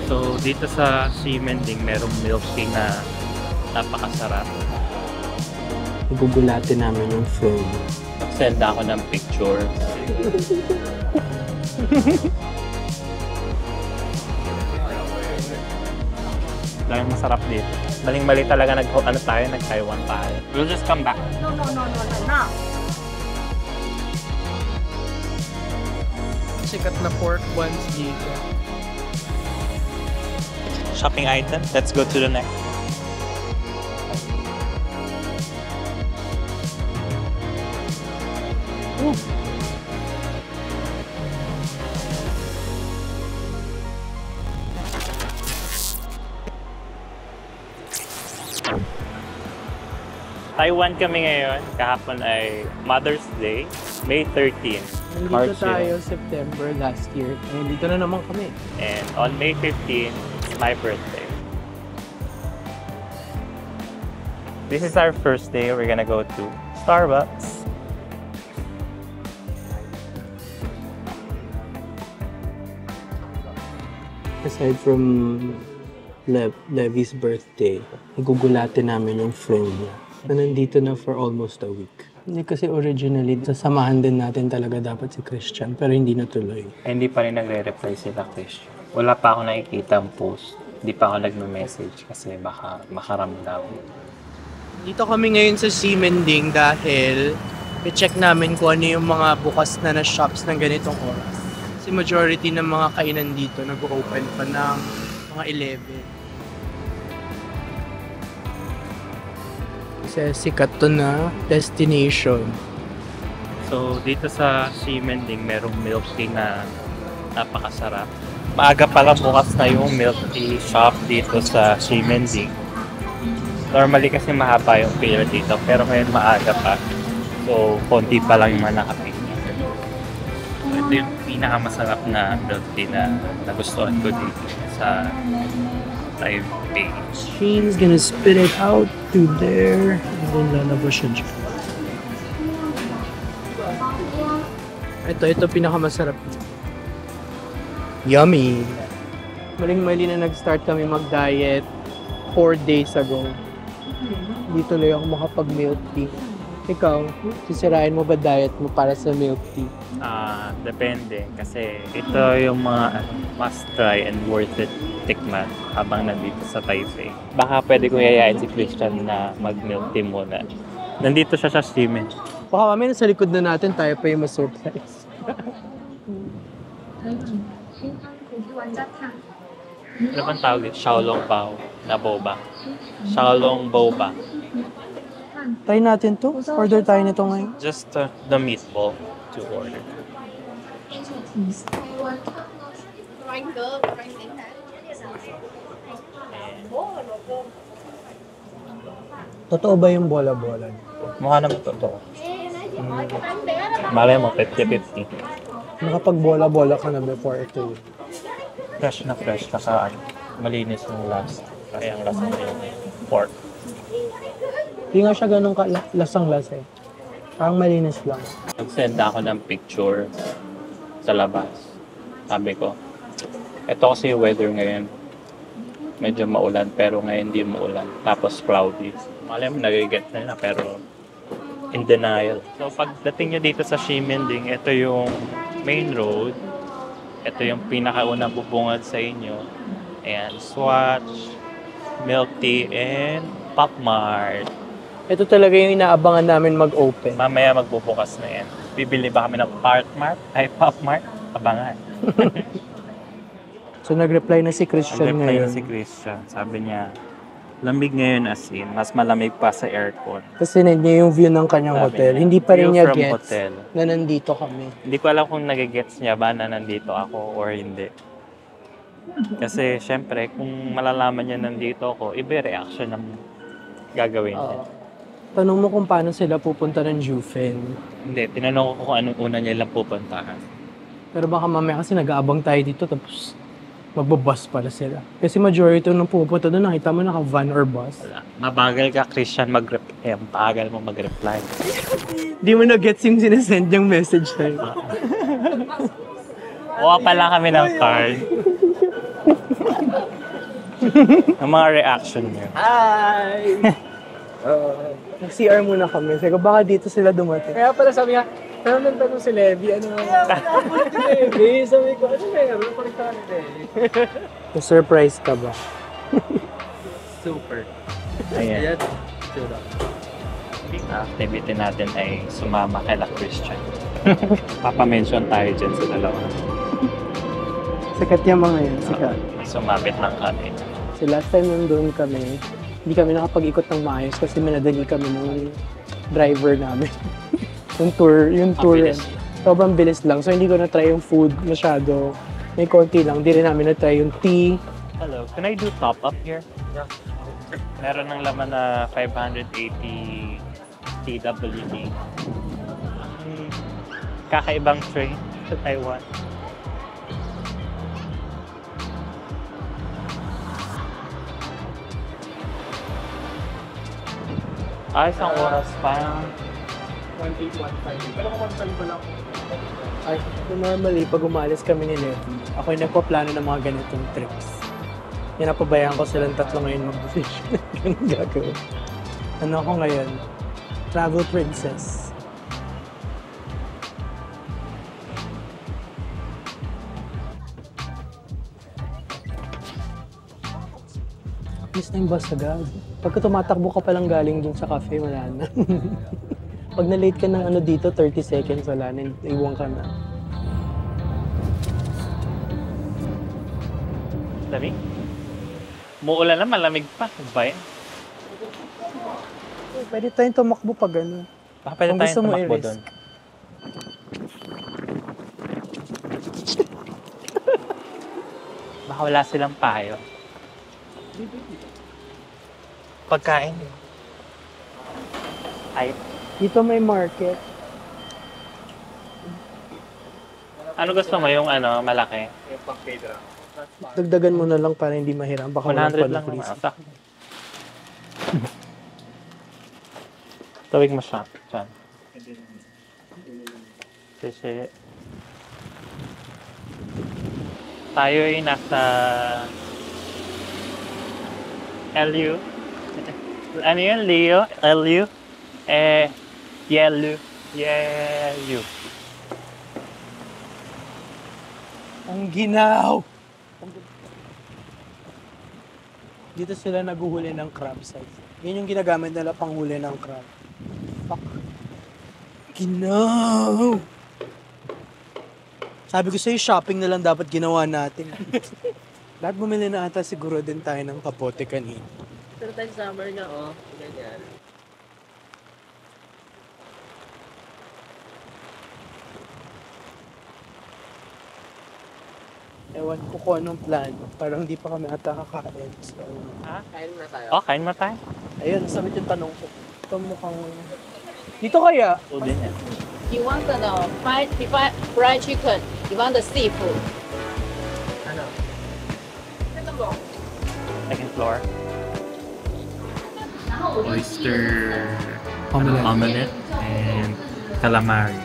So, dito sa Ximending, merong milk tea na napakasarap. Gugulatin namin yung food. Send ako ng picture. Dahil masarap dito. Maling-mali talaga nag-Taiwan tayo. We'll just come back. No. Sikat na pork buns dito. Shopping item. Let's go to the next. Ooh. Taiwan kami ngayon. Kahapon ay Mother's Day, May 13. Nandito tayo September last year. Nandito na naman kami. And on May 15, it's my birthday. This is our first day. We're gonna go to Starbucks. Aside from Levy's birthday, gugulatin namin yung friend niya na nandito na for almost a week. Hindi kasi originally, sasamahan din natin talaga dapat si Christian, pero hindi natuloy. Hindi pa rin nagre-reply sila, Christian. Wala pa ako nakikita ang post. Hindi pa ako nagme-message kasi baka makaramdam. Dito kami ngayon sa Ximending dahil i-check namin kung ano yung mga bukas na shops ng ganitong oras. Kasi majority ng mga kainan dito nag-open pa ng mga 11. Kasi sikat to na destination. So, dito sa Ximending, merong milk tea na napakasarap. Maaga pa lang bukas na yung milk tea shop dito sa Ximending. Normally kasi mahaba yung pila dito, pero ngayon maaga pa. So, konti pa lang yung mga nakapila. Ito yung pinakamasarap na milk tea na nagustuhan ko dito sa Taipei. Shane's gonna spit it out through there and then lalabas siya dyan. Ito pinakamasarap. Yummy! Maling-mali na nag-start kami mag-diet 4 days ago. Hindi tuloy ako makapag-milk tea. Ikaw, sisirain mo ba diet mo para sa milk tea? Depende. Kasi ito yung mga must try and worth it tikman habang nandito sa Taipei. Baka pwede kong yayain si Christian na mag-milk tea muna. Nandito siya sa Ximending. Baka kami nasa likod na natin, tayo pa yung ma-surprise. Ano bang tawag dito? Xiaolong bao na boba. Xiaolong boba. Try natin to. Order tayo nito ngayon. Just the meatball to order. Totoo ba yung bola-bola? Mukha naman totoo. Malay mo, 50-50. Nakapag-bola-bola ka na before ito yun. Fresh na malinis yung lasa. Kaya ang lasa yung pork. Hindi nga siya ganun lasang-lasa eh. Parang malinis lang. Nag-send ako ng picture sa labas. Sabi ko, ito kasi yung weather ngayon. Medyo maulan, pero ngayon hindi maulan. Tapos cloudy. Malay mo, nag-get na nila, pero in denial. So pagdating nyo dito sa Ximending, ito yung main road. Ito yung pinakaunang bubungad sa inyo. Ayan, Swatch, Milk Tea, and Pop Mart. Ito talaga yung inaabangan namin mag-open. Mamaya magbubukas na yan. Bibili ba kami ng Pop Mart? Abangan. So nag-reply na si Christian Nag-reply ngayon. na si Christian. Sabi niya, lamig ngayon as in, mas malamig pa sa aircon. Kasi niya yung view ng kanyang Sabi hotel. niya, Hindi pa rin view niya from gets hotel. na nandito kami. Hindi ko alam kung nagigets niya ba na nandito ako or hindi. Kasi syempre, kung malalaman niya nandito ako, iba yung reaction ng gagawin niya. Tanong mo kung paano sila pupunta ng Jufen. Hindi, tinanong ko kung anong una niya lang pupuntahan. Pero baka mamaya kasi nag-aabang tayo dito tapos magbabus pala sila. Kasi majority nung pupunta doon, nakita mo naka-van or bus. Wala. Mabagal ka, Christian, mag-reply. Mabagal mo mag-reply. Di mo na-gets yung sinesend yung message sa'yo. Kuha pa lang kami ng card. Ang mga reaction niyo. Hi! Nag-CR muna kami. Sabi ko, baka dito sila dumating. Kaya pala sabi niya, tanong si Levi, ano si Levi? Sabi ko, ano meron? Pakita ni Levi. Na-surprise ka ba? Super. Ayan. Ayan. Sura. Ang activity natin ay sumama kay La Christian. Papa-mention tayo dyan sa dalawa. Sikat yung mga yun. Sikat. Sumabit lang kami. So last time nandun kami, hindi kami nakapag-ikot ng maayos kasi minadali kami ng driver namin. yung tour, bilis. sobrang bilis lang. So hindi ko na-try yung food masyado. May konti lang. Hindi rin namin na-try yung tea. Hello, can I do top up here? Yeah. Meron ng laman na 580 TWD. Kakaibang train sa Taiwan. Isang oras pa. 1815. Pero kung 15 pa lang. Ay, normally, pag umalis kami ni Levi, ako yung nagpaplano ng mga ganitong trips. Yan, napabayaan ko silang tatlo ngayon mag-decision. Ganun gagawin. Ano ako ngayon? Travel princess. Miss na yung bus agad. Pagka tumatakbo ka palang galing dun sa cafe, wala na. Pag na-late ka ng ano dito, 30 seconds, wala na. Iwan ka na. Lamig? Muulan na, malamig pa. Ano ba yan? Pwede tayong tumakbo pag ano. Baka pwede Kung tayong gusto mo, tumakbo i-risk. doon. Baka wala silang payo. Pagkain. Ay, Dito may market. ano gusto mo? Yung ano, malaki? Yung pang Pedra. Dagdagan mo na lang para hindi mahiram. Baka walang 100 lang pa-increase. naman. Sakto. Tawig mo siya. Diyan. Kasi tayo ay nasa LU. Ano yun? Leo? LU? Yelu. Yelu. Ang ginaw! Dito sila naguhuli ng crab size. Yan yung ginagamit nila panghuli ng crab. Fuck. Ginaw! Sabi ko sa'yo, shopping na lang dapat ginawa natin. Lahat bumili na ata siguro din tayo ng kapote kanina. Pero tayo summer na, oh. Ganyan. Ewan ko kung anong plan. Parang hindi pa kami ata kakain. So, Kain muna tayo. Oh, kain mo tayo. ayun, sabi yung tanong ko. Ito mukhang... Dito kaya? O din yan. You want the fried chicken? You want the seafood? Ano? Second floor. Oyster Omelette. omelette and calamari.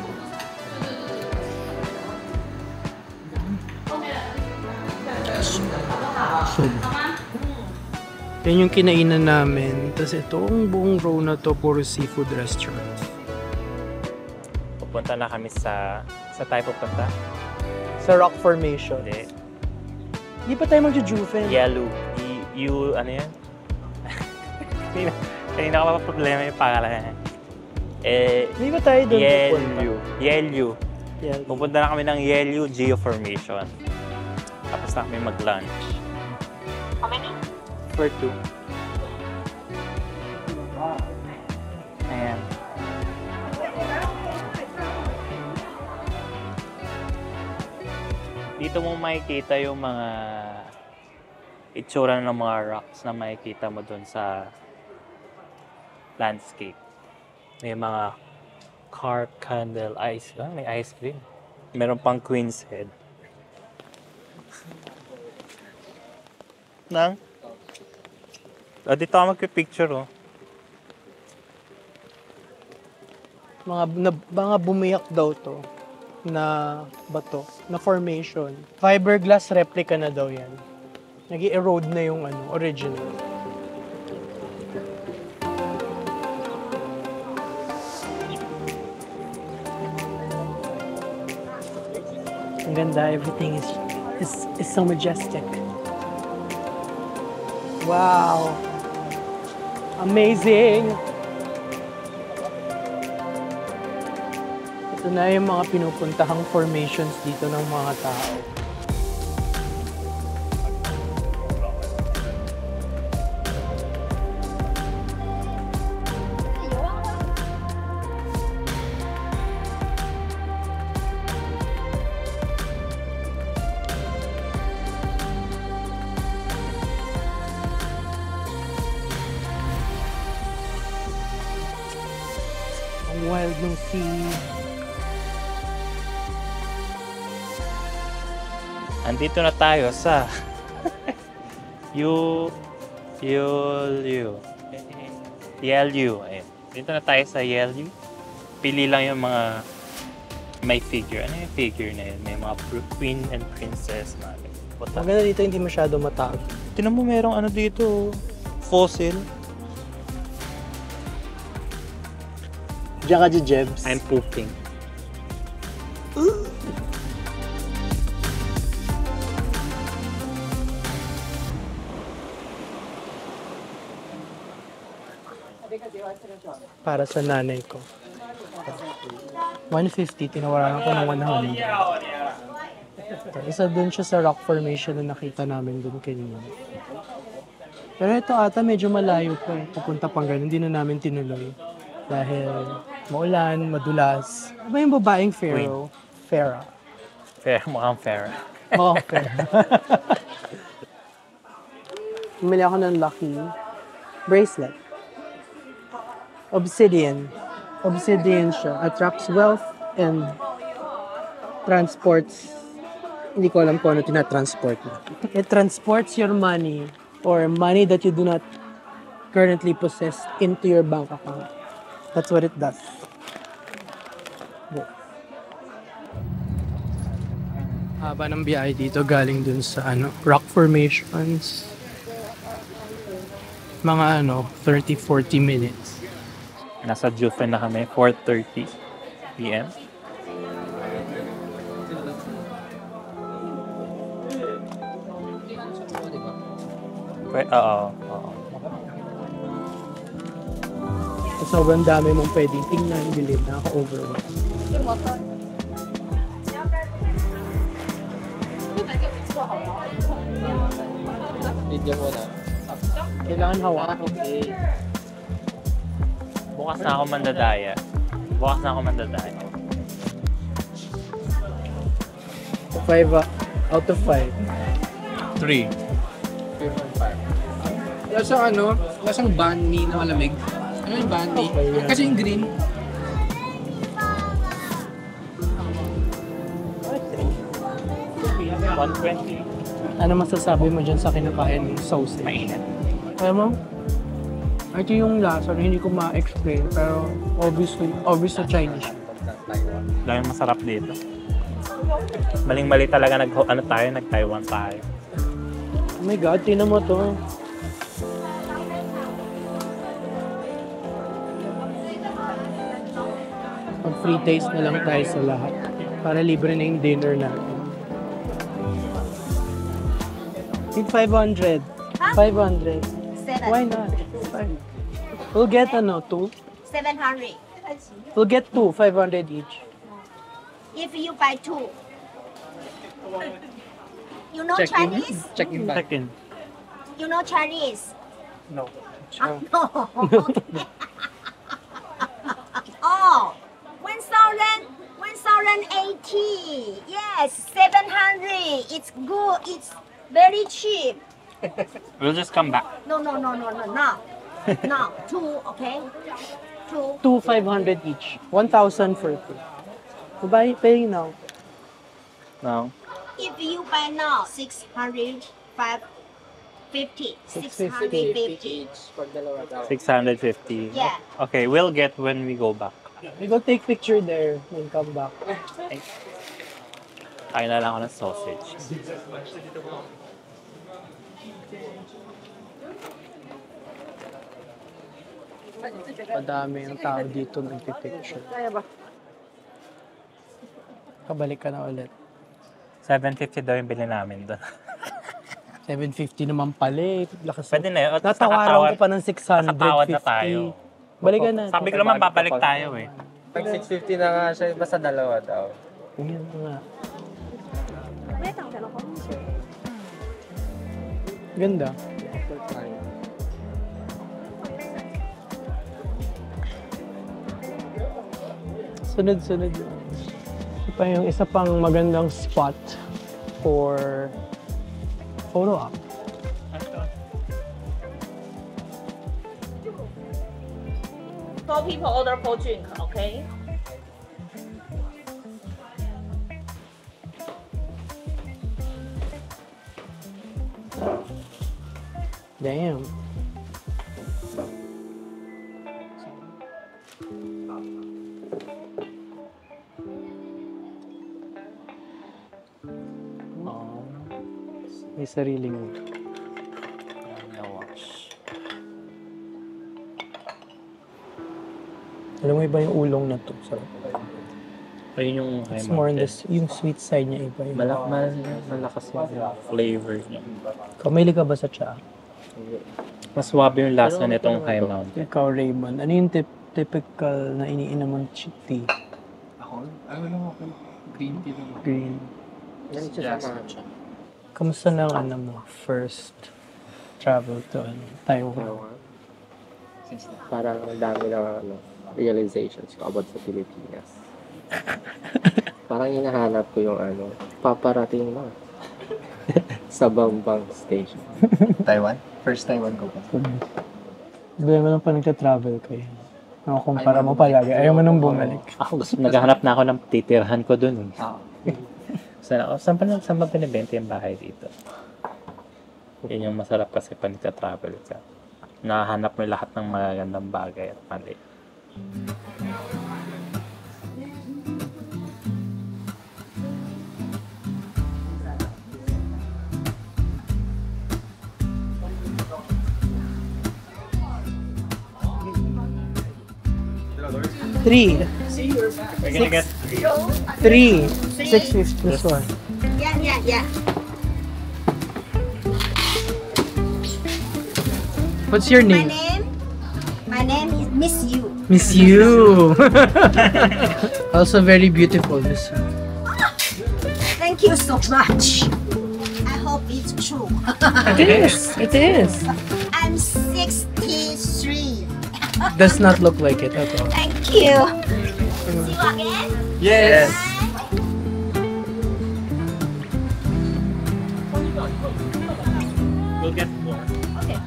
Yan yung kinainan namin. Tapos itong buong row na to, puro seafood restaurant. Pupunta na kami sa tayo pupunta? Sa rock formation. Hindi. Hindi pa tayo magjujufen. Yellow. Ano yan? Kanina ka pa problema yung pangalan. Hindi pa tayo doon pupunta. Yellow. Yeah. Pupunta na kami ng Yellow Geoformation. Tapos na kami mag-lunch. How many? For two. Ayan. Dito mo makikita yung mga itsura ng mga rocks na makikita mo dun sa landscape. May mga carp, candle, ice. May ice cream. Meron pang Queen's Head. Nang? Dito ako magpipicture, oh. Mga bumiyak daw to na bato, na formation. Fiberglass replica na daw yan. Nag-erode na yung original. Ang ganda, everything is so majestic. Wow! Amazing! Ito na yung mga pinupuntahang formations dito ng mga tao. Ang wild ng sea. Andito na tayo sa YLU. Ayun. Dito na tayo sa YLU. Pili lang yung mga may figure. Ano yung figure na yun? May mga queen and princess na. Ang ganda dito, hindi masyado mataas. Tinan mo merong ano dito, fossil. Diyan ka, Jebs. I'm pooping. Para sa nanay ko. 150, tinawaran ko ng 100. Isa dun siya sa rock formation na nakita namin dun kanina. Pero ito ata medyo malayo pa eh. Pupunta pang ganun, hindi na namin tinuloy. Dahil maulan, madulas. Ano ba yung babaeng pharaoh? Farah. Fair, mukhang fair. Oo, Farah. Bumili ako ng lucky bracelet. Obsidian. Obsidian siya. Attracts wealth and transports. Hindi ko alam kung ano tinatransport na. It transports your money or money that you do not currently possess into your bank account. That's what it does. Haba ng biyahe dito galing dun sa rock formations. Mga 30-40 minutes. Nasa Jufen na kami, 4:30 p.m. Oo. Sobrang dami mong pwedeng tingnan, bilhin na ako overwhelmed. Video mo na. Kailangan hawak. Bukas na ako mandadaya. 5 out of 5. 3. 3.5. Lasang banh mi na malamig. Ano yung banh mi? Okay, yan. Kasi yung green. $120. Ano masasabi mo dyan sa kinakain ng sausage? Mainit. Alam mo, ito yung lasa na hindi ko ma-explain, pero obvious na Chinese. Dahil masarap dito. Maling-mali talaga nag-Taiwan tayo. Oh my God, tingnan mo to. Mag-free taste na lang tayo sa lahat. Para libre na yung dinner natin. Need 500. 500. Why not? It's fine. We'll get 2. 700. We'll get 2, 500 each. If you buy 2. You know Check in. Chinese? Check in back. Second. You know Chinese? No. No. Oh, 1,080. Yes, 700. It's good. It's very cheap. We'll just come back. No. No, 2, okay? 2. 2, 500 each. 1,000 for 2. So buy, paying now. No. If you buy now, 650. 650. Each for dalawa daw. 650. Yeah. Okay, we'll get when we go back. We go take picture there when come back. Kain na lang ako ng sausage. Madami yung tao dito nagpipicture. Kabalik ka na ulit. 750 daw yung bilhin namin doon. 750 naman pala eh. Lakas Pwede na yun. At Natawaran ko pa ng 650. nakatawad na tayo. Balikan na. Sabi ko naman, babalik tayo eh. Pag 650 na nga siya, basta dalawa daw. Yan nga. Ganda. Sunod-sunod yun. Pa yung isa pang magandang spot for photo op. Four people order 4 drink, okay? Damn. Oh, may sariling alam mo iba yung ulong na to. So, Ayun yung it's more on this, yung sweet side niya iba. Yung malakas yung flavor niya. Kamili ka ba sa tsa? Mas swabe yung lasa nitong High Mountain. Ikaw, Raymond, ano yung typical na iniinom mong tea? Ako? Ano lang ako? Green tea lang. Green. Yan siya sa matcha. Kamusta na ang ano mo, first travel to Taiwan? Parang ang dami ng realizations ko about sa Pilipinas. Parang hinahanap ko yung paparating na sa Bambang Station. Taiwan? First Taiwan ko pa. Sabi mo nang pa nagka-travel kayo. Kumpara mo palagi. Ayaw mo nang bumalik. Ako gusto, naghahanap na ako ng titirhan ko dun. Saan ba pinibenta yung bahay dito? Yan yung masarap kasi pag nagka-travel ka. Nahanap mo lahat ng magagandang bagay at mali. Three. We're gonna get 3. 650 this one. Yeah. What's your name? My name is Miss You. Miss You. Also very beautiful this one. Thank you so much. I hope it's true. It is. It is. I'm 63. Does not look like it at all. Thank you. See you again. Yes. We'll get more. Okay.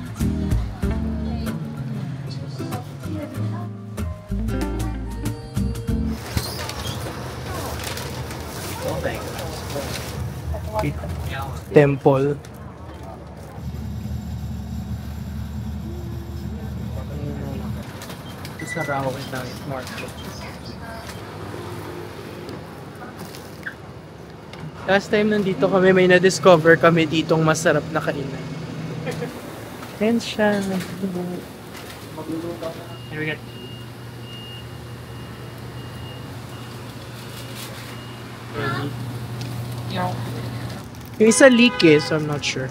Temple. Sa Rawan ng market. Last time nandito kami, may na-discover kami ditong masarap na kainan. Ayan siya. Here we get. Yung isa leak eh, so I'm not sure.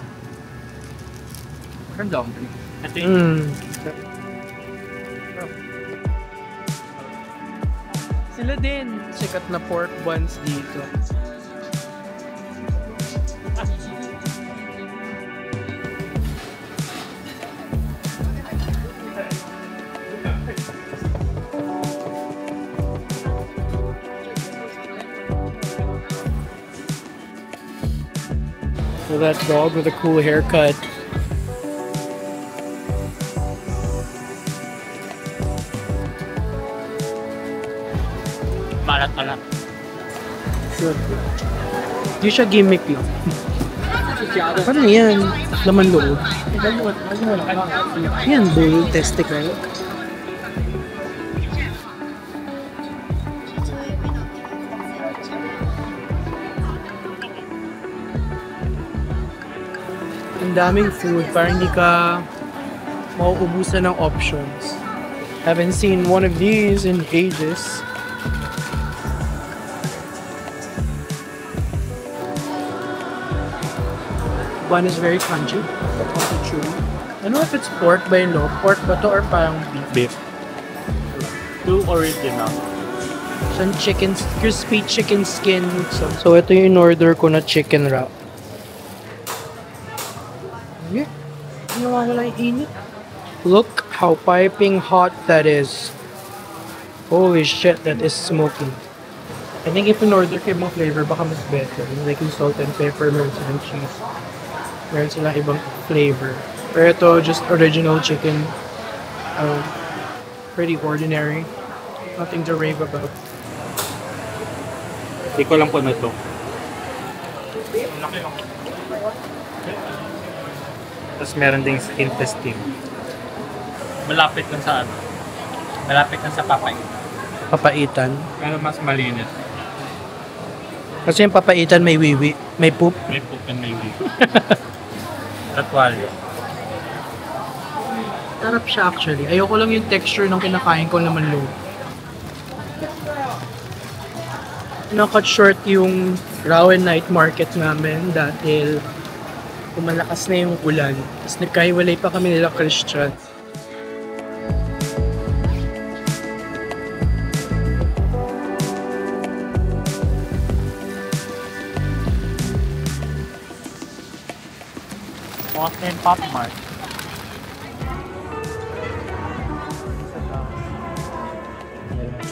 Parang dumpling. Ito yung Sila din. Sikat na pork buns dito. So that dog with a cool haircut. malat-alat. Good. Di siya gimmick lang. Ano yan? Laman loob. Yan, bull testicle. Ang daming food, parang hindi ka mauubusan ng options. Haven't seen one of these in ages. Bun is very crunchy. Also chewy. I don't know if it's pork by law. Pork ba to or parang beef? Beef. Two original. Some chicken, crispy chicken skin. So ito yung in-order ko na chicken wrap. Yeah. Nawawala yung init. Look how piping hot that is. Holy shit, that is smoking. I think if in-order ko ibang flavor, baka mas better. Like yung salt and pepper, meron silang cheese. Meron silang ibang flavor. Pero ito, just original chicken. Pretty ordinary. Nothing to rave about. Hindi ko lang po na ito. Tapos meron ding intestine. Malapit lang sa ano. Malapit lang sa papay. Papaitan. Pero mas malinis. Kasi yung papaitan may wiwi. May poop. May poop and may weed. Tatwalyo. Sarap siya actually. Ayoko lang yung texture ng kinakain ko naman low. Nakat short yung Rowan Night Market namin dahil kumalakas na yung ulan. Tapos nagkahiwalay pa kami nila Christian. Boston Pop Mart.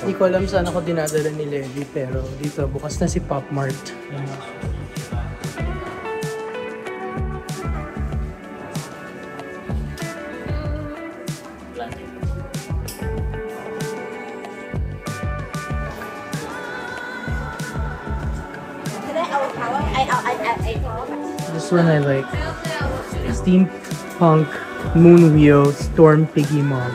Hindi ko alam saan ako dinadala ni Levi pero dito bukas na si Pop Mart. This one I like. Steampunk Moon Wheel Storm Piggy Mom.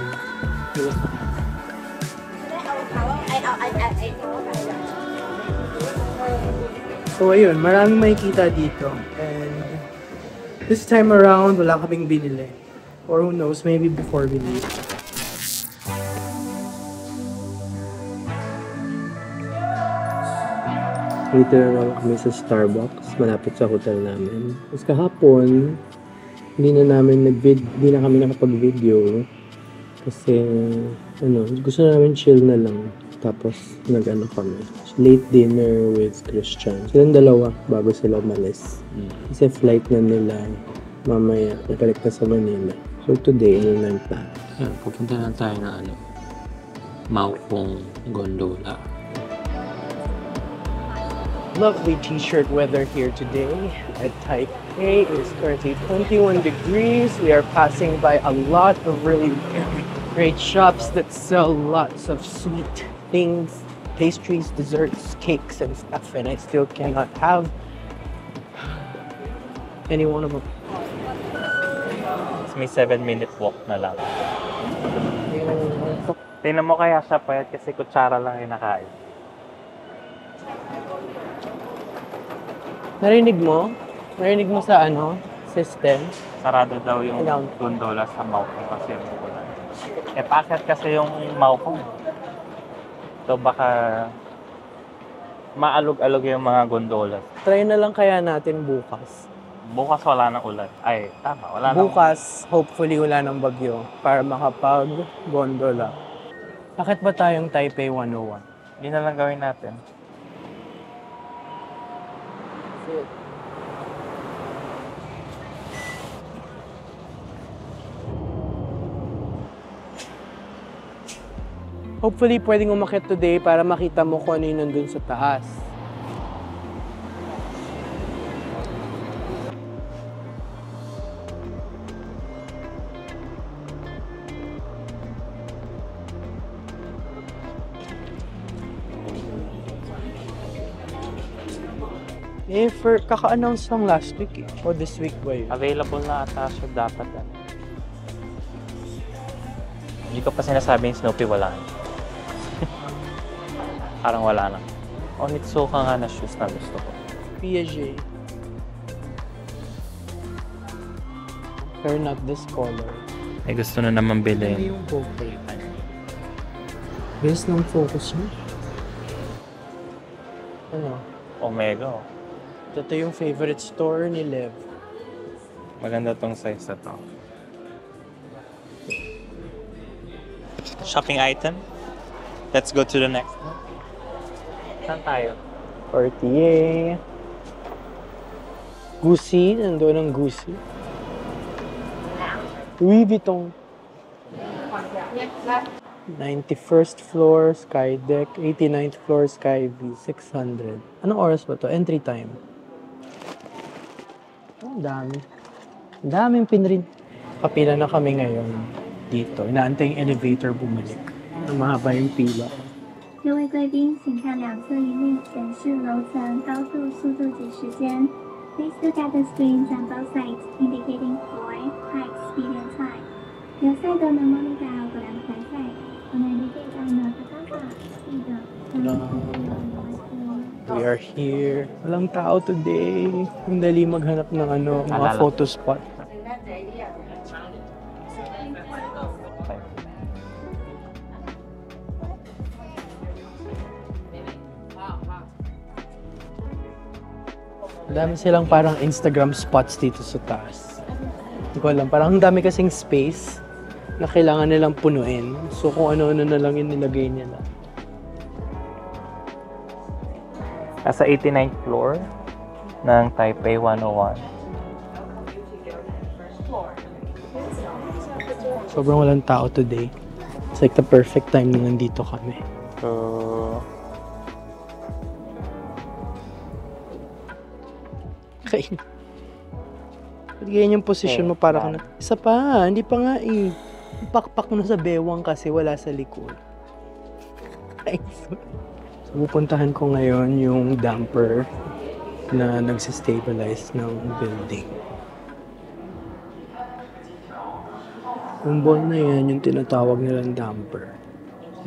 So ayun, maraming makikita dito. And this time around, wala kaming binili. Or who knows, maybe before we leave. Dito na naman kami sa Starbucks, malapit sa hotel namin. Tapos kahapon, hindi na kami nakapag-video. Kasi, gusto namin chill na lang. Tapos, kami. Late dinner with Christian. Silang dalawa, bago sila umalis. Kasi flight na nila, mamaya, pabalik na sa Manila. So today, na yung plan? Pupunta na tayo na Maupong Gondola. Lovely t-shirt weather here today at Taipei. It is currently 21 degrees. We are passing by a lot of really great shops that sell lots of sweet things, pastries, desserts, cakes, and stuff. And I still cannot have any one of them. May 7-minute walk na lang. Tingnan mo kaya siya payat kasi kutsara lang yung nakain. Narinig mo? Narinig mo sa system? Sarado daw yung gondola sa Maupong kasi umuulan. Packet kasi yung Maupong. So baka maalog-alog yung mga gondola. Try na lang kaya natin bukas. Bukas wala nang ulan. Ay, tama. Wala nang Bukas, hopefully wala nang bagyo para makapag-gondola. Bakit ba tayong Taipei 101? Hindi na lang gawin natin. Hopefully, pwedeng umakyat today para makita mo kung ano yung nandun sa taas. Kaka-announce lang last week o this week ba yun? Available na ata siya dapat. Hindi ko pa sinasabing Snoopy wala na. Parang wala na. Onitsuka nga na shoes na gusto ko. Piaget. Pero not this color. Ay, gusto na naman Ano bilhin. yung GoPro? Base ng focus mo. Ano? Omega. Oh. Ito yung favorite store ni Lev. Maganda tong size na to. Shopping item. Let's go to the next one. Saan tayo? Cartier. Gucci. Nandoon ang Gucci. Louis Vuitton. 91st floor, Sky Deck. 89th floor, Sky View. 600. Anong oras ba to? Entry time. Oh, ang dami. Ang daming pinrin. Kapila na kami ngayon dito. Inaantay yung elevator bumalik. Ang mahaba yung pila. 各位贵宾，请看两侧荧幕显示楼层高度、速度及时间。Please look at the screens on both sides indicating floor, height, speed, and time. 右赛道的 monitor 果然排赛，我们理解到呢的方法，记得。 We are here. Walang tao today. Ang dali maghanap ng ano, mga photo spot. Dami silang parang Instagram spots dito sa taas. Hindi ko alam, parang ang dami kasing space na kailangan nilang punuin. So kung ano-ano na lang yung nilagay nila. Nasa 89th floor ng Taipei 101. Sobrang walang tao today. It's like the perfect time na nandito kami. So, Okay. Ganyan yung position mo para ka na. Isa pa, hindi pa nga eh. Pakpak mo sa bewang kasi wala sa likod. Ay, so pupuntahan ko ngayon yung damper na nagsistabilize ng building. Yung ball na yan, yung tinatawag nilang damper.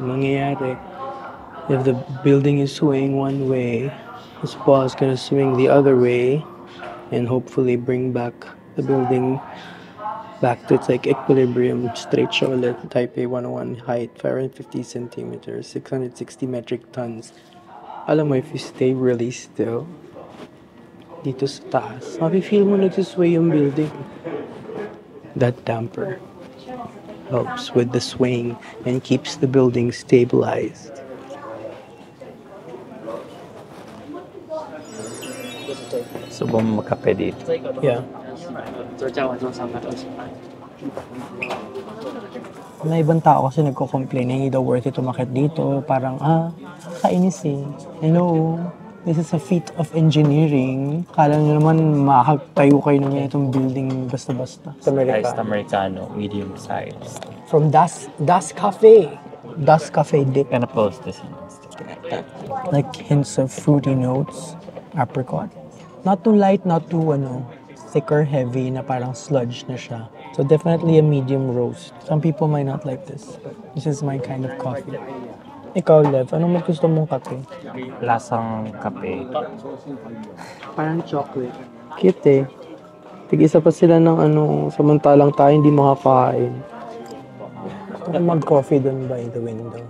Ang mangyayari, if the building is swaying one way, this ball is gonna swing the other way and hopefully bring back the building back to its like equilibrium. Straight siya ulit. Taipei 101 height, 550 centimeters, 660 metric tons. Alam mo, if you stay really still, dito sa taas, mafe-feel mo nagsisway yung building. That damper helps with the swing and keeps the building stabilized. subong magkape dito. Yeah. May ibang tao kasi nagko-complain na hindi daw worth it umakyat dito. Parang, kainis eh. Hello, this is a feat of engineering. Kala nyo naman makakatayo kayo ng itong building basta-basta. Sa Iced Americano, medium size. From Das Cafe. Das Cafe Dip. Gonna post this in Instagram. Like hints of fruity notes. Apricot. Not too light, not too thicker, heavy, na parang sludge na siya. So definitely a medium roast. Some people might not like this, but this is my kind of coffee. Ikaw, Lev, anong mas gusto mong kape? Lasang kape. Parang chocolate. Cute eh. Tig-isa pa sila ng samantalang tayo hindi makakain. Gusto ko mag-coffee dun by the window.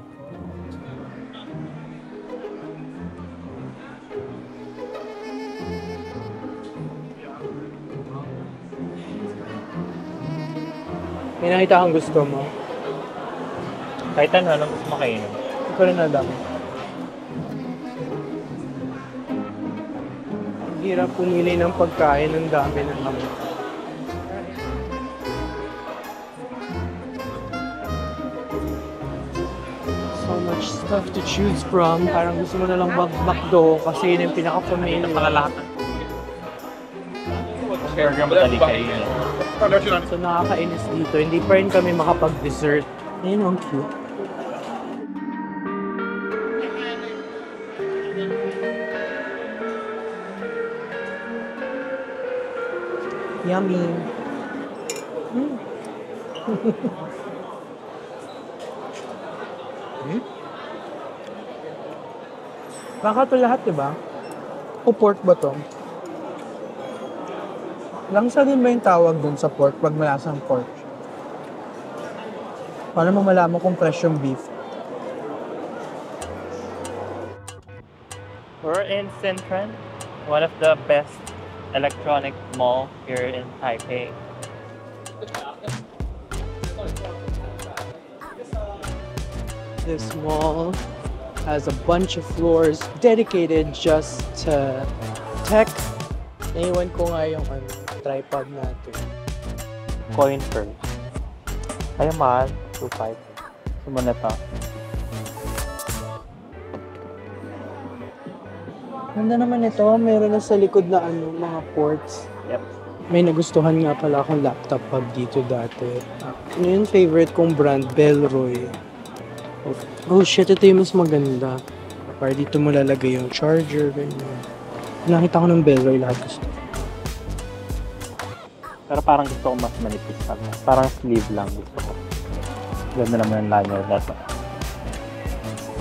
May nakita kang gusto mo? Kahit ano gusto makainin. Hindi ko rin alam. Ang hirap pumili ng pagkain, ang dami ng naman. So much stuff to choose from. Parang gusto mo na lang mag-McDo kasi yun yung pinaka-familiar. Burger madali kayo. So nakakainis dito. Hindi pa rin kami makapag-dessert. Ayun, ang cute. Yummy. Baka ito lahat, diba? O pork ba to? Langsa din ba yung tawag dun sa pork pag malasang pork? Paano mo malaman kung fresh yung beef? We're in Sintran, one of the best electronic mall here in Taipei. This mall has a bunch of floors dedicated just to tech. Naiwan ko nga yung tripod natin. Coin first. Ay, mahal. 2.5. Sumuna to. Ganda naman ito. Meron na sa likod na mga ports. Yep. May nagustuhan nga pala akong laptop pag dito dati. Ano yung favorite kong brand? Bellroy. Oh shit, ito yung mas maganda. Para dito mo lalagay yung charger, ganyan. Nakita ko ng Bellroy lahat gusto. Pero parang gusto ko mas manipis talaga. Parang sleeve lang gusto ko. Ganda naman yung lanyard na to.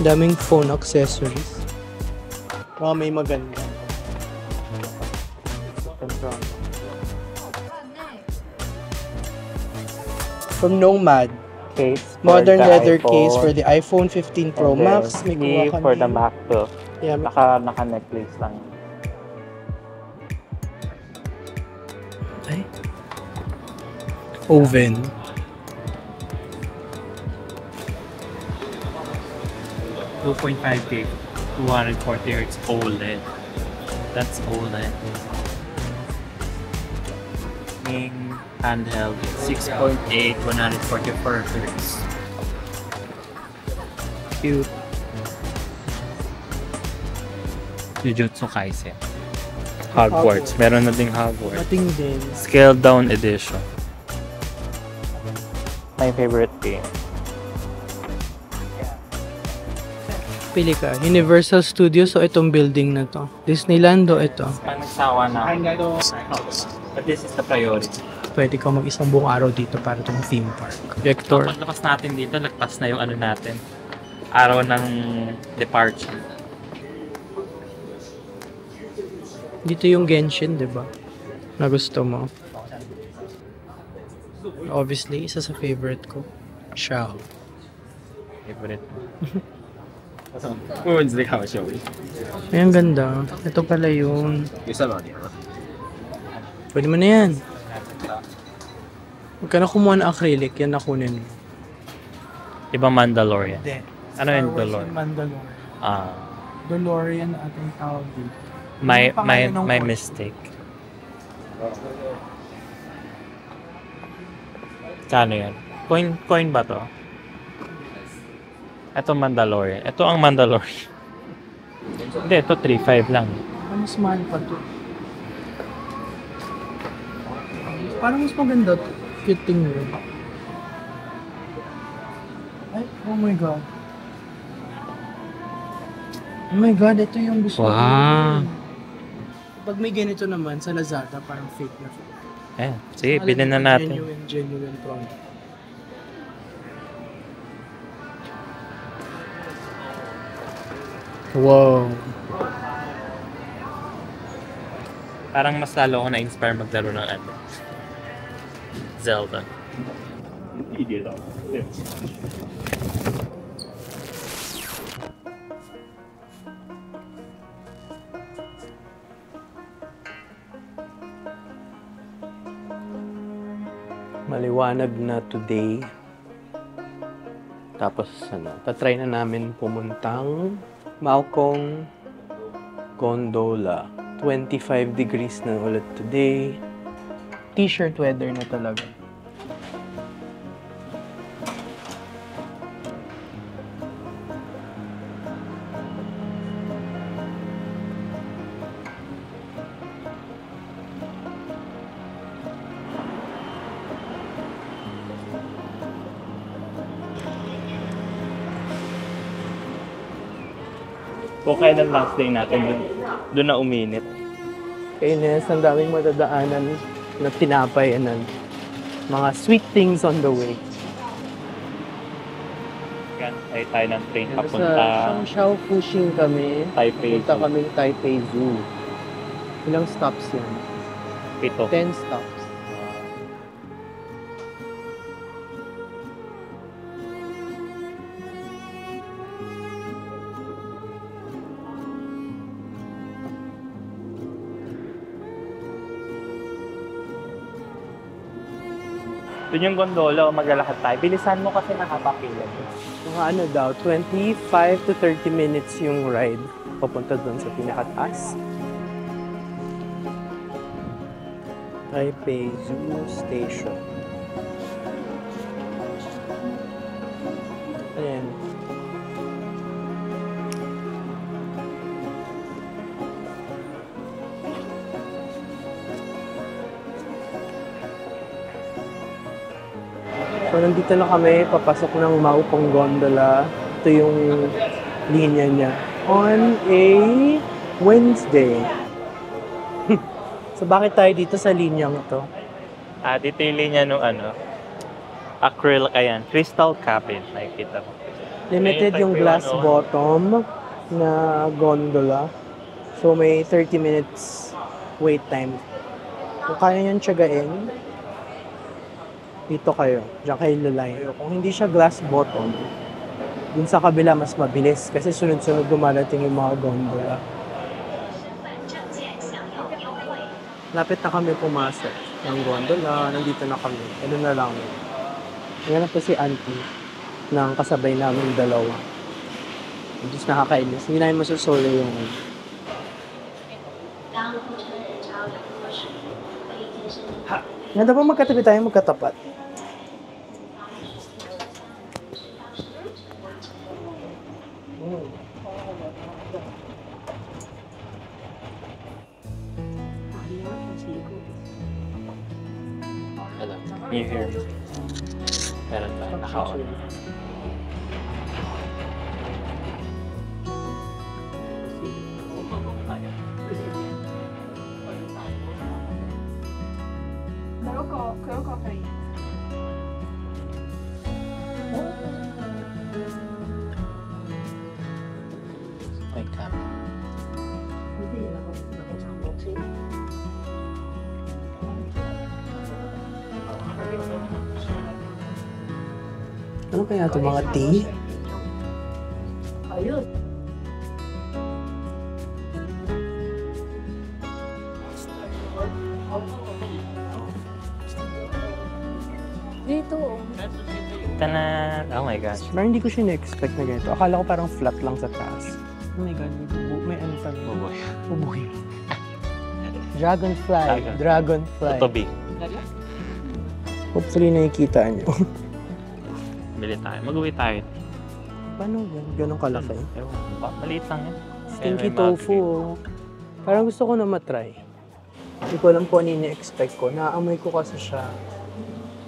Daming phone accessories. Mga may maganda. From Nomad. Case for Modern the leather iPhone, case for the iPhone 15 Pro and then Max. May sleeve kuha for the kami. MacBook. Yeah, Naka-necklace lang. ay. Oven. $2.5K, 240 Hz OLED. That's OLED. King handheld 6.8, 144 Hz. Cute. Jujutsu Kaisen. Hogwarts. Meron na ding Hogwarts. Mating din. Scaled down edition. My favorite game. Pili ka. Universal Studios o itong building na to? Disneyland o ito? Pag nagsawa na, but this is the priority. Pwede ka mag-isang buong araw dito para itong theme park. Vector. Paglabas natin dito, lagpas na yung ano natin. Araw ng departure. Dito yung Genshin, di ba? Na gusto mo. Obviously, isa sa favorite ko. Shao. Favorite mo. Ay, ang ganda. Ito pala yun. Pwede mo na yan. Huwag ka na kumuha ng acrylic. Yan nakunin mo. Iba Mandalorian. Hindi. Ano yung Dolor? Mandalorian. Ah, Dolorian ating tawag dito. my Ano pangalan ng course? mistake. Kano yan? Coin ba to? Ito Mandalorian. Ito ang Mandalorian. Hindi, ito 3.5 lang. Mas mahal pa to. Parang mas maganda to. Fitting mo. Ay, oh my god. Oh my god, ito yung gusto ko. Wow. Pag may ganito naman sa Lazada, parang fake na fake. Eh, sige, bilhin na natin. Genuine product. Wow. Parang mas lalo ako na-inspire maglaro ng ano. Zelda. Maliwanag na today. Tapos tatry na namin pumuntang Malcong Gondola. 25 degrees na ulit today. T-shirt weather na talaga. Kung kailan last day natin, doon na uminit. Kainis, ang daming madadaanan na tinapay and mga sweet things on the way. Yan, ay tayo ng train Sa papunta Changsha Fuxing kami. Taipei Punta Zoo. kami Taipei Zoo. Ilang stops yan? Pito. 10 stops. Doon yung gondola, maglalakad tayo. Bilisan mo kasi nakapakila. Mga ano daw, 25 to 30 minutes yung ride papunta doon sa pinakataas. Taipei Zoo Station. Ayan. So, nandito na kami, papasok ng Maupang Gondola. Ito yung linya niya. On a Wednesday. So, bakit tayo dito sa linyang to? Dito yung linya nung acrylic, ayan. Crystal cabin. Nakikita mo. Limited yung glass bottom na gondola. So, may 30 minutes wait time. Kung kaya nyo tiyagain, dito kayo. Diyan kayo lalay. Kung hindi siya glass bottom, dun sa kabila mas mabilis kasi sunod-sunod dumarating yung mga gondola. Lapit na kami pumasok ng gondola. Nandito na kami. Ano na lang. Ngayon po si auntie ng kasabay namin dalawa. Just nakakainis. Hindi namin masusolo yung Ganda ba magkatabi tayo magkatapat? Hello. Can you hear me? Meron ba? Naka-on.可可以。 May camera. Ano kaya ito mga tea? Dito. Tanan! Oh my gosh. Parang hindi ko siya na-expect na ganito. Akala ko parang flat lang sa taas. Oh my God, may ano pa. Buboy. Bubuhay. Dragonfly. Dragonfly. Tutubi. Hopefully nakikita nyo. Bili tayo. Mag-uwi tayo. Paano yan? Ganun kalaki. Ewan. Maliit lang yan. Stinky May tofu. mga- Oh. Parang gusto ko na matry. Hindi ko alam po ano yung na-expect ko. Naamoy ko kasi siya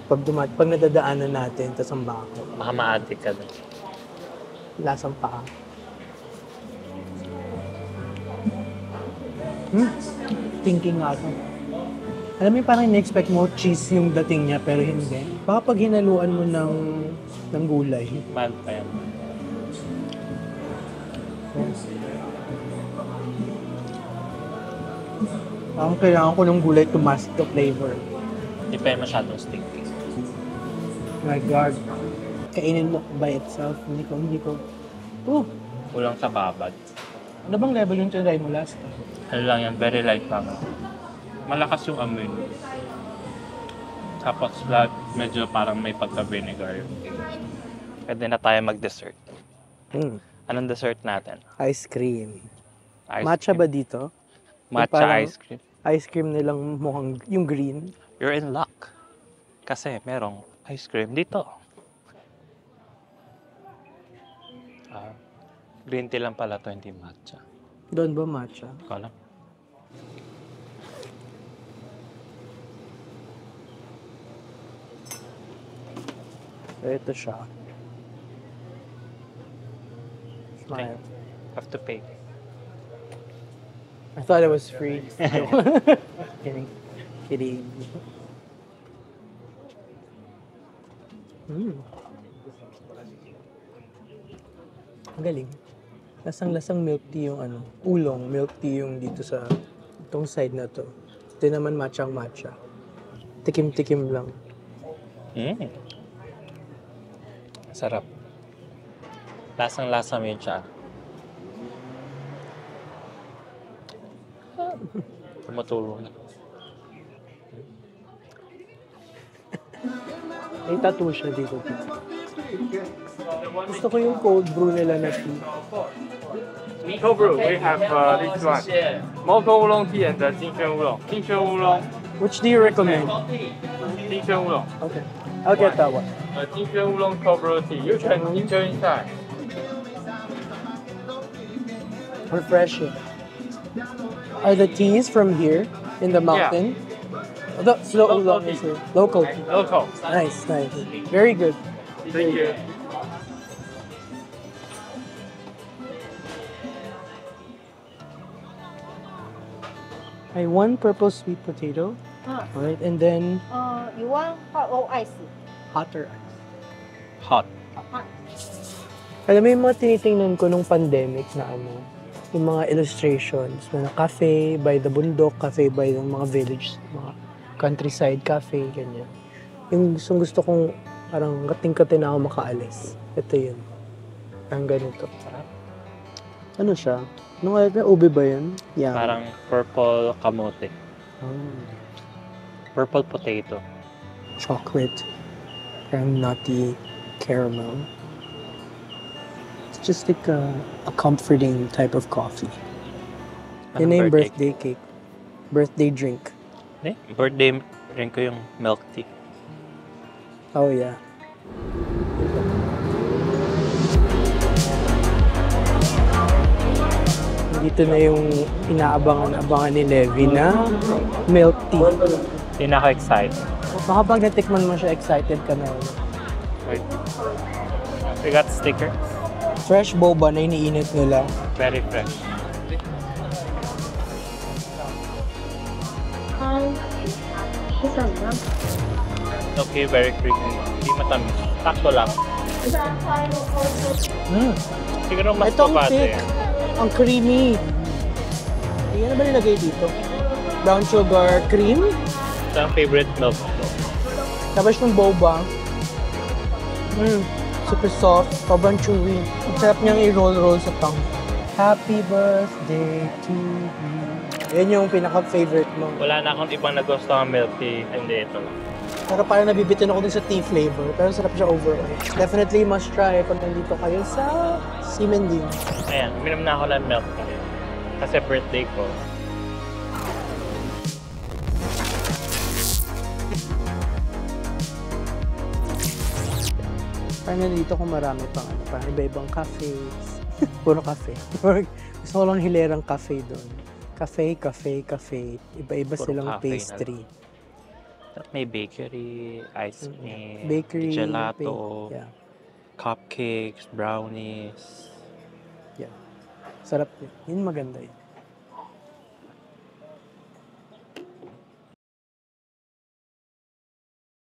pag nadadaanan natin, tas ang bako. Baka ma-addict ka doon. Lasang paa. Thinking nga ako. Alam mo yung parang na-expect mo cheese yung dating niya pero hindi. Baka pag hinaluan mo ng gulay. Mad pa yan. Parang kailangan ko ng gulay to mask the flavor. Hindi pa yan masyadong stinky. My God. Kainin mo by itself. Hindi ko. Oh! Kulang sa babad. Ano bang level yung tinry mo last time? Ano lang yan, very light lang. Malakas yung amoy. Tapos medyo parang may pagka-vinegar yung taste. Pwede na tayo mag-dessert. Anong dessert natin? Ice cream. Ice Matcha cream. ba dito? Matcha Parang- ice cream. Ice cream nilang mukhang yung green. You're in luck. Kasi merong ice cream dito. Green tea lang pala to, hindi matcha. Doon ba matcha? Kala. So, ito siya. Smile. Have to pay. I thought it was free. Kidding. Kidding. Ang galing. Lasang-lasang milk tea yung ulong milk tea yung dito sa itong side na to. Ito Buti naman matcha. Tikim-tikim lang. Sarap. Lasang-lasa mo yun siya. Tumutulong. May tattoo siya dito. Gusto ko yung cold brew nila na tea. Cold brew, we have this one. Mocha oolong tea and ginseng oolong. Ginseng oolong, Which do you recommend? ginseng oolong. Okay. I'll get that one. Ginseng oolong cold brew tea. You can enjoy inside. Refreshing. Are the teas from here in the mountain? The Local tea. Local tea. Local. Nice. Very good. Thank you. I one purple sweet potato. Alright, and then You want hot or ice? hotter ice. Hot. Alam mo yung mga tinitingnan ko nung pandemic na yung mga illustrations, mga cafe by the bundok, cafe by the mga village, mga countryside cafe, ganyan. Yung gusto kong parang kating-kating na ako makaalis. Ito yun. Parang ganito. Ano siya? Nung ube ba yun? Yeah. Parang purple kamote. Purple potato. Chocolate. Parang nutty caramel. It's just like a comforting type of coffee. Yun na yung birthday cake. Birthday drink. Birthday drink ko yung milk tea. Oh, yeah. Dito na yung inaabangan-abangan ni Levi na milk tea. Hindi na ako excited. Baka pag natikman mo siya, excited ka na. Wait. We got sticker. Fresh boba na iniinit nila. Very fresh. Okay, very creamy. Hindi matamis. Sakto lang. Siguro mas Ito ang pabate. thick. Ang creamy. Ayan na ba nilagay dito? Brown sugar cream. Ito ang favorite milk ko. Tapos yung boba. Super soft. Sobrang chewy. Ang sarap niyang i-roll-roll sa tongue. Happy birthday to you. Yan yung pinaka-favorite mo. Wala na akong ibang nagustuhan milk tea. Hindi, ito lang. Pero parang nabibitin ako din sa tea flavor. Pero sarap siya overall. Definitely must try pag nandito kayo sa Simending. Ayan, uminom na ako ng milk tea. Kasi birthday ko. Parang nandito kung marami pang parang iba-ibang cafes. Puro cafe. Gusto ko lang hilerang cafe doon. Cafe. Iba-iba Puro silang cafe na pastry. May bakery, ice cream, Bakery, gelato, yeah. cupcakes, brownies. Yeah. Sarap yun. Yun maganda yun.